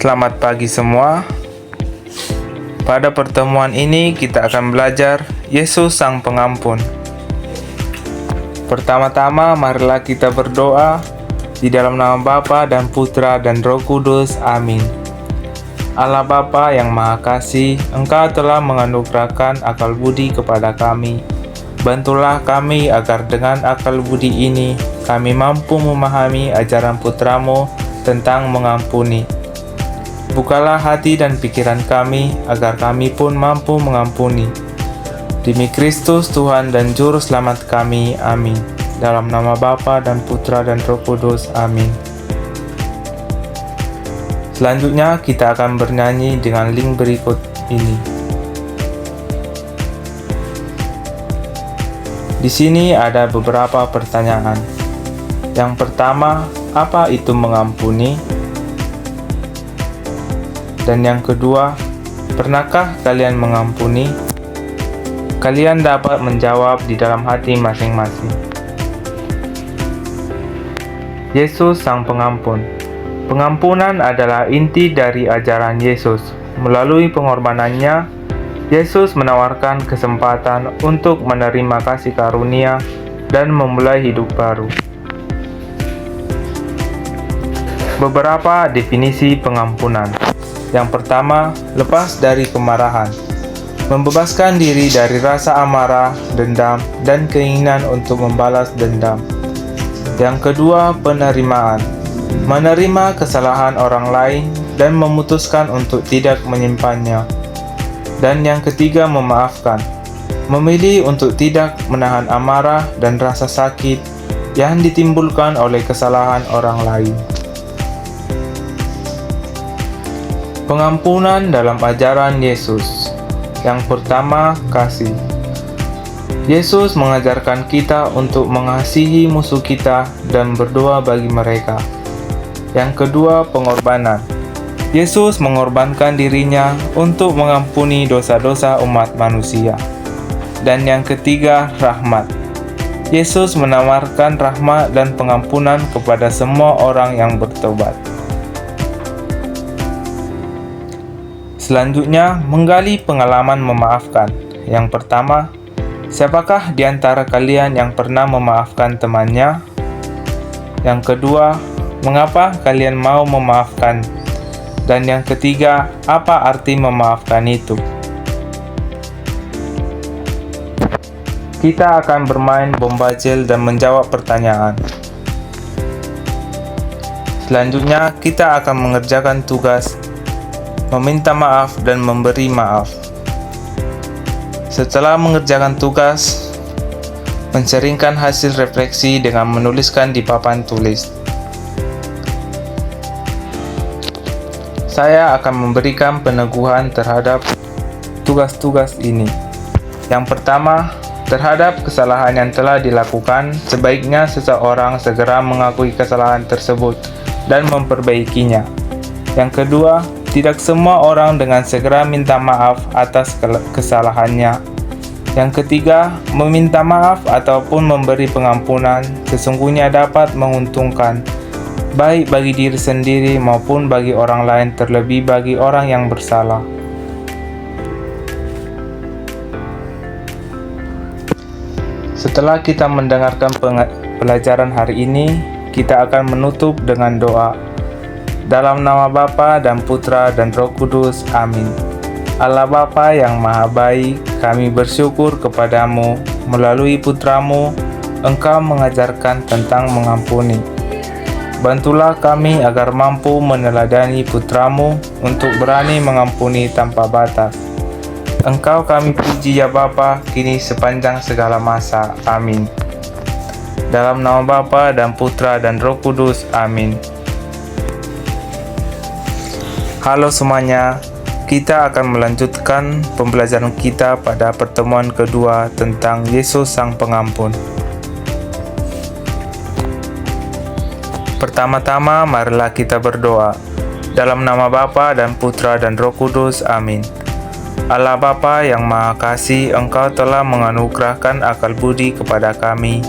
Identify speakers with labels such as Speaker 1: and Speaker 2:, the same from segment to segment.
Speaker 1: Selamat pagi semua. Pada pertemuan ini kita akan belajar Yesus Sang Pengampun. Pertama-tama marilah kita berdoa di dalam nama Bapa dan Putra dan Roh Kudus. Amin. Allah Bapa yang Maha Kasih, Engkau telah menganugerahkan akal budi kepada kami. Bantulah kami agar dengan akal budi ini kami mampu memahami ajaran Putramu tentang mengampuni. Bukalah hati dan pikiran kami agar kami pun mampu mengampuni. Demi Kristus Tuhan dan Juru Selamat kami. Amin. Dalam nama Bapa dan Putra dan Roh Kudus. Amin. Selanjutnya kita akan bernyanyi dengan link berikut ini. Di sini ada beberapa pertanyaan. Yang pertama, apa itu mengampuni? Dan yang kedua, pernahkah kalian mengampuni? Kalian dapat menjawab di dalam hati masing-masing. Yesus Sang Pengampun. Pengampunan adalah inti dari ajaran Yesus. Melalui pengorbanannya, Yesus menawarkan kesempatan untuk menerima kasih karunia dan memulai hidup baru. Beberapa definisi pengampunan. Yang pertama, lepas dari kemarahan. Membebaskan diri dari rasa amarah, dendam, dan keinginan untuk membalas dendam. Yang kedua, penerimaan. Menerima kesalahan orang lain dan memutuskan untuk tidak menyimpannya. Dan yang ketiga, memaafkan. Memilih untuk tidak menahan amarah dan rasa sakit yang ditimbulkan oleh kesalahan orang lain. Pengampunan dalam ajaran Yesus. Yang pertama, kasih. Yesus mengajarkan kita untuk mengasihi musuh kita dan berdoa bagi mereka. Yang kedua, pengorbanan. Yesus mengorbankan dirinya untuk mengampuni dosa-dosa umat manusia. Dan yang ketiga, rahmat. Yesus menawarkan rahmat dan pengampunan kepada semua orang yang bertobat. Selanjutnya, menggali pengalaman memaafkan. Yang pertama, siapakah di antara kalian yang pernah memaafkan temannya? Yang kedua, mengapa kalian mau memaafkan? Dan yang ketiga, apa arti memaafkan itu? Kita akan bermain bom bajel dan menjawab pertanyaan. Selanjutnya, kita akan mengerjakan tugas meminta maaf dan memberi maaf. Setelah mengerjakan tugas, menceringkan hasil refleksi dengan menuliskan di papan tulis. Saya akan memberikan peneguhan terhadap tugas-tugas ini. Yang pertama, terhadap kesalahan yang telah dilakukan, sebaiknya seseorang segera mengakui kesalahan tersebut dan memperbaikinya. Yang kedua, tidak semua orang dengan segera minta maaf atas kesalahannya. Yang ketiga, meminta maaf ataupun memberi pengampunan sesungguhnya dapat menguntungkan, baik bagi diri sendiri maupun bagi orang lain, terlebih bagi orang yang bersalah. Setelah kita mendengarkan pelajaran hari ini, kita akan menutup dengan doa. Dalam nama Bapa dan Putra dan Roh Kudus. Amin. Allah Bapa yang Maha Baik, kami bersyukur kepadamu melalui Putramu, Engkau mengajarkan tentang mengampuni. Bantulah kami agar mampu meneladani Putramu untuk berani mengampuni tanpa batas. Engkau kami puji ya Bapa, kini sepanjang segala masa. Amin. Dalam nama Bapa dan Putra dan Roh Kudus. Amin. Halo semuanya, kita akan melanjutkan pembelajaran kita pada pertemuan kedua tentang Yesus Sang Pengampun. Pertama-tama, marilah kita berdoa. Dalam nama Bapa dan Putra dan Roh Kudus. Amin. Allah Bapa yang Maha Kasih, Engkau telah menganugerahkan akal budi kepada kami.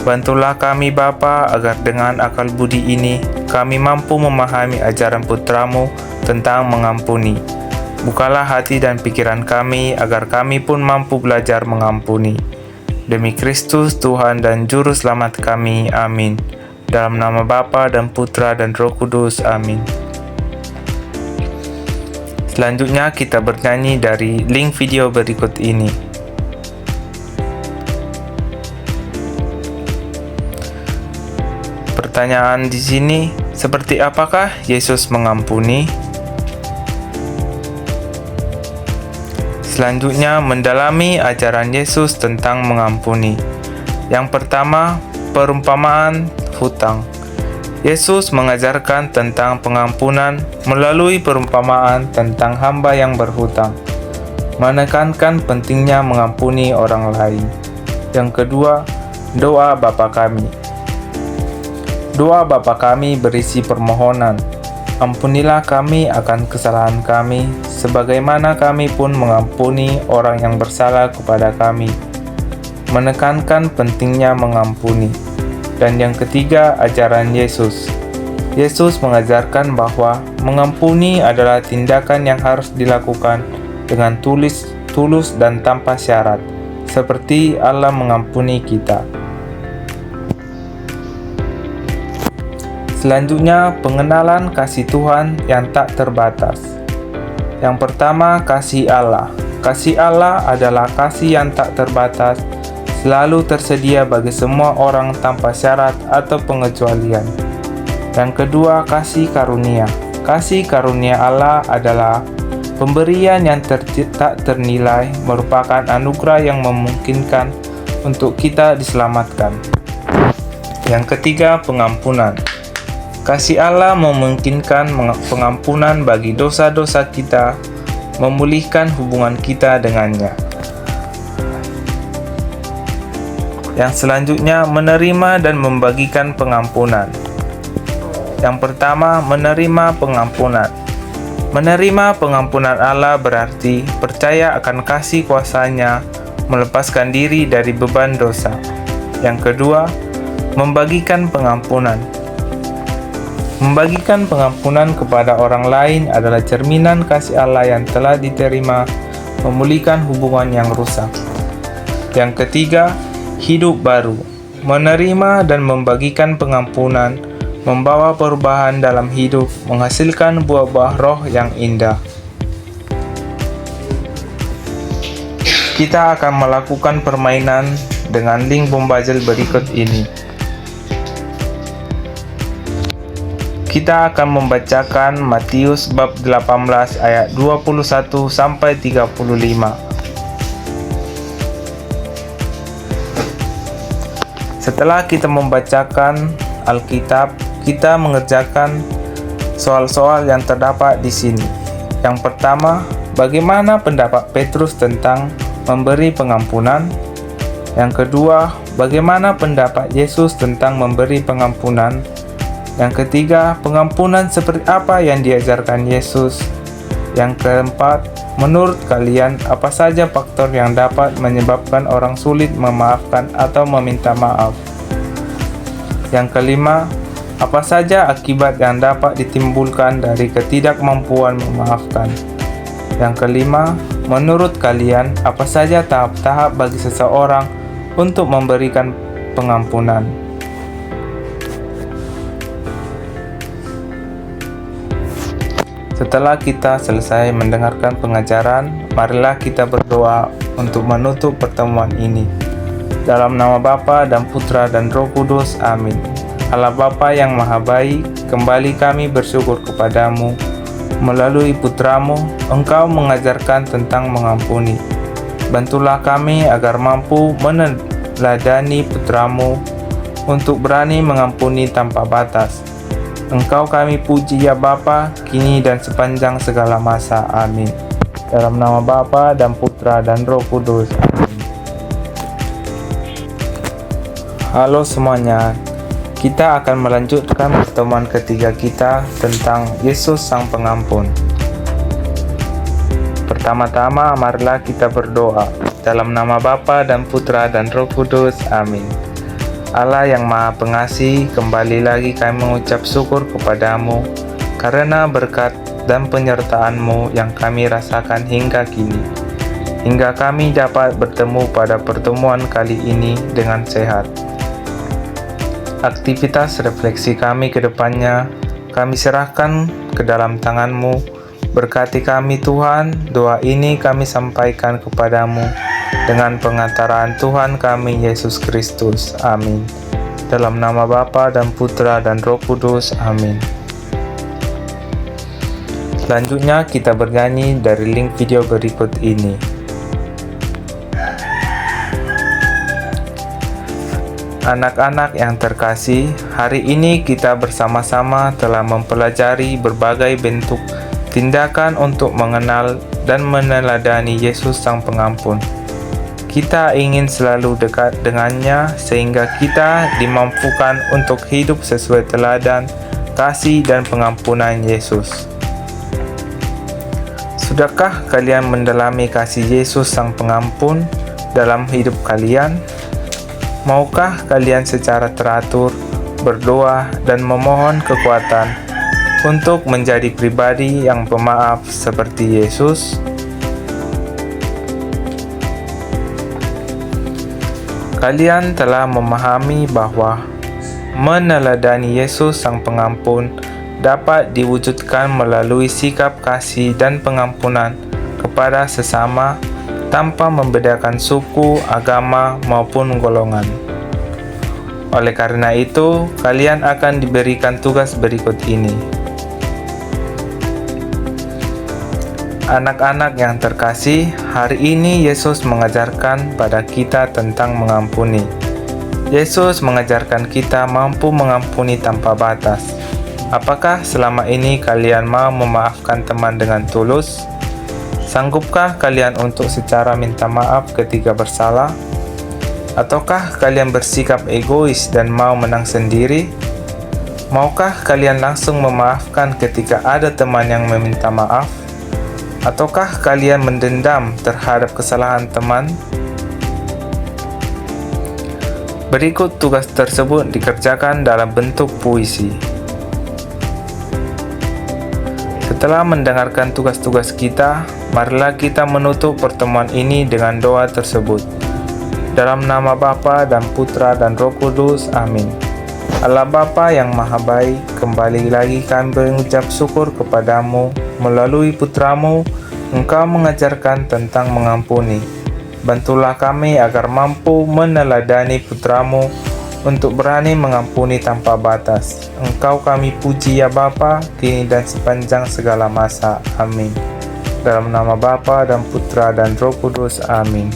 Speaker 1: Bantulah kami Bapa agar dengan akal budi ini kami mampu memahami ajaran Putra-Mu tentang mengampuni. Bukalah hati dan pikiran kami agar kami pun mampu belajar mengampuni. Demi Kristus Tuhan dan Juru Selamat kami, amin. Dalam nama Bapa dan Putra dan Roh Kudus, amin. Selanjutnya kita bernyanyi dari link video berikut ini. Pertanyaan di sini, seperti apakah Yesus mengampuni? Selanjutnya, mendalami ajaran Yesus tentang mengampuni. Yang pertama, perumpamaan hutang. Yesus mengajarkan tentang pengampunan melalui perumpamaan tentang hamba yang berhutang, menekankan pentingnya mengampuni orang lain. Yang kedua, doa Bapa Kami. Doa Bapa Kami berisi permohonan, ampunilah kami akan kesalahan kami, sebagaimana kami pun mengampuni orang yang bersalah kepada kami. Menekankan pentingnya mengampuni. Dan yang ketiga, ajaran Yesus. Yesus mengajarkan bahwa mengampuni adalah tindakan yang harus dilakukan dengan tulus dan tanpa syarat, seperti Allah mengampuni kita. Selanjutnya, pengenalan kasih Tuhan yang tak terbatas. Yang pertama, kasih Allah. Kasih Allah adalah kasih yang tak terbatas, selalu tersedia bagi semua orang tanpa syarat atau pengecualian. Yang kedua, kasih karunia. Kasih karunia Allah adalah pemberian yang tak ternilai, merupakan anugerah yang memungkinkan untuk kita diselamatkan. Yang ketiga, pengampunan. Kasih Allah memungkinkan pengampunan bagi dosa-dosa kita, memulihkan hubungan kita dengannya. Yang selanjutnya, menerima dan membagikan pengampunan. Yang pertama, menerima pengampunan. Menerima pengampunan Allah berarti percaya akan kasih kuasa-Nya, melepaskan diri dari beban dosa. Yang kedua, membagikan pengampunan. Membagikan pengampunan kepada orang lain adalah cerminan kasih Allah yang telah diterima, memulihkan hubungan yang rusak. Yang ketiga, hidup baru. Menerima dan membagikan pengampunan membawa perubahan dalam hidup, menghasilkan buah-buah roh yang indah. Kita akan melakukan permainan dengan link pembajel berikut ini. Kita akan membacakan Matius bab 18 ayat 21 sampai 35. Setelah kita membacakan Alkitab, kita mengerjakan soal-soal yang terdapat di sini. Yang pertama, bagaimana pendapat Petrus tentang memberi pengampunan? Yang kedua, bagaimana pendapat Yesus tentang memberi pengampunan? Yang ketiga, pengampunan seperti apa yang diajarkan Yesus? Yang keempat, menurut kalian apa saja faktor yang dapat menyebabkan orang sulit memaafkan atau meminta maaf? Yang kelima, apa saja akibat yang dapat ditimbulkan dari ketidakmampuan memaafkan? Yang kelima, menurut kalian apa saja tahap-tahap bagi seseorang untuk memberikan pengampunan? Setelah kita selesai mendengarkan pengajaran, marilah kita berdoa untuk menutup pertemuan ini. Dalam nama Bapa dan Putra dan Roh Kudus, amin. Allah Bapa yang Maha Baik, kembali kami bersyukur kepadamu. Melalui Putra-Mu, Engkau mengajarkan tentang mengampuni. Bantulah kami agar mampu meneladani Putra-Mu untuk berani mengampuni tanpa batas. Engkau kami puji ya Bapa, kini dan sepanjang segala masa. Amin. Dalam nama Bapa dan Putra dan Roh Kudus. Amin. Halo semuanya, kita akan melanjutkan pertemuan ketiga kita tentang Yesus Sang Pengampun. Pertama-tama, marilah kita berdoa. Dalam nama Bapa dan Putra dan Roh Kudus. Amin. Allah yang Maha Pengasih, kembali lagi kami mengucap syukur kepadamu karena berkat dan penyertaan-Mu yang kami rasakan hingga kini, hingga kami dapat bertemu pada pertemuan kali ini dengan sehat. Aktivitas refleksi kami ke depannya, kami serahkan ke dalam tangan-Mu. Berkati kami Tuhan, doa ini kami sampaikan kepadamu dengan pengantaraan Tuhan kami Yesus Kristus. Amin. Dalam nama Bapa dan Putra dan Roh Kudus. Amin. Selanjutnya kita bernyanyi dari link video berikut ini. Anak-anak yang terkasih, hari ini kita bersama-sama telah mempelajari berbagai bentuk tindakan untuk mengenal dan meneladani Yesus Sang Pengampun. Kita ingin selalu dekat dengannya sehingga kita dimampukan untuk hidup sesuai teladan, kasih dan pengampunan Yesus. Sudahkah kalian mendalami kasih Yesus Sang Pengampun dalam hidup kalian? Maukah kalian secara teratur berdoa dan memohon kekuatan untuk menjadi pribadi yang pemaaf seperti Yesus? Kalian telah memahami bahwa meneladani Yesus Sang Pengampun dapat diwujudkan melalui sikap kasih dan pengampunan kepada sesama tanpa membedakan suku, agama, maupun golongan. Oleh karena itu, kalian akan diberikan tugas berikut ini. Anak-anak yang terkasih, hari ini Yesus mengajarkan pada kita tentang mengampuni. Yesus mengajarkan kita mampu mengampuni tanpa batas. Apakah selama ini kalian mau memaafkan teman dengan tulus? Sanggupkah kalian untuk secara minta maaf ketika bersalah? Ataukah kalian bersikap egois dan mau menang sendiri? Maukah kalian langsung memaafkan ketika ada teman yang meminta maaf? Ataukah kalian mendendam terhadap kesalahan teman? Berikut tugas tersebut dikerjakan dalam bentuk puisi. Setelah mendengarkan tugas-tugas kita, marilah kita menutup pertemuan ini dengan doa tersebut. Dalam nama Bapa dan Putra dan Roh Kudus. Amin. Allah Bapa yang Maha Baik, kembali lagi kami mengucap syukur kepadamu melalui Putramu. Engkau mengajarkan tentang mengampuni. Bantulah kami agar mampu meneladani Putramu untuk berani mengampuni tanpa batas. Engkau kami puji ya Bapa, kini dan sepanjang segala masa. Amin. Dalam nama Bapa dan Putra dan Roh Kudus. Amin.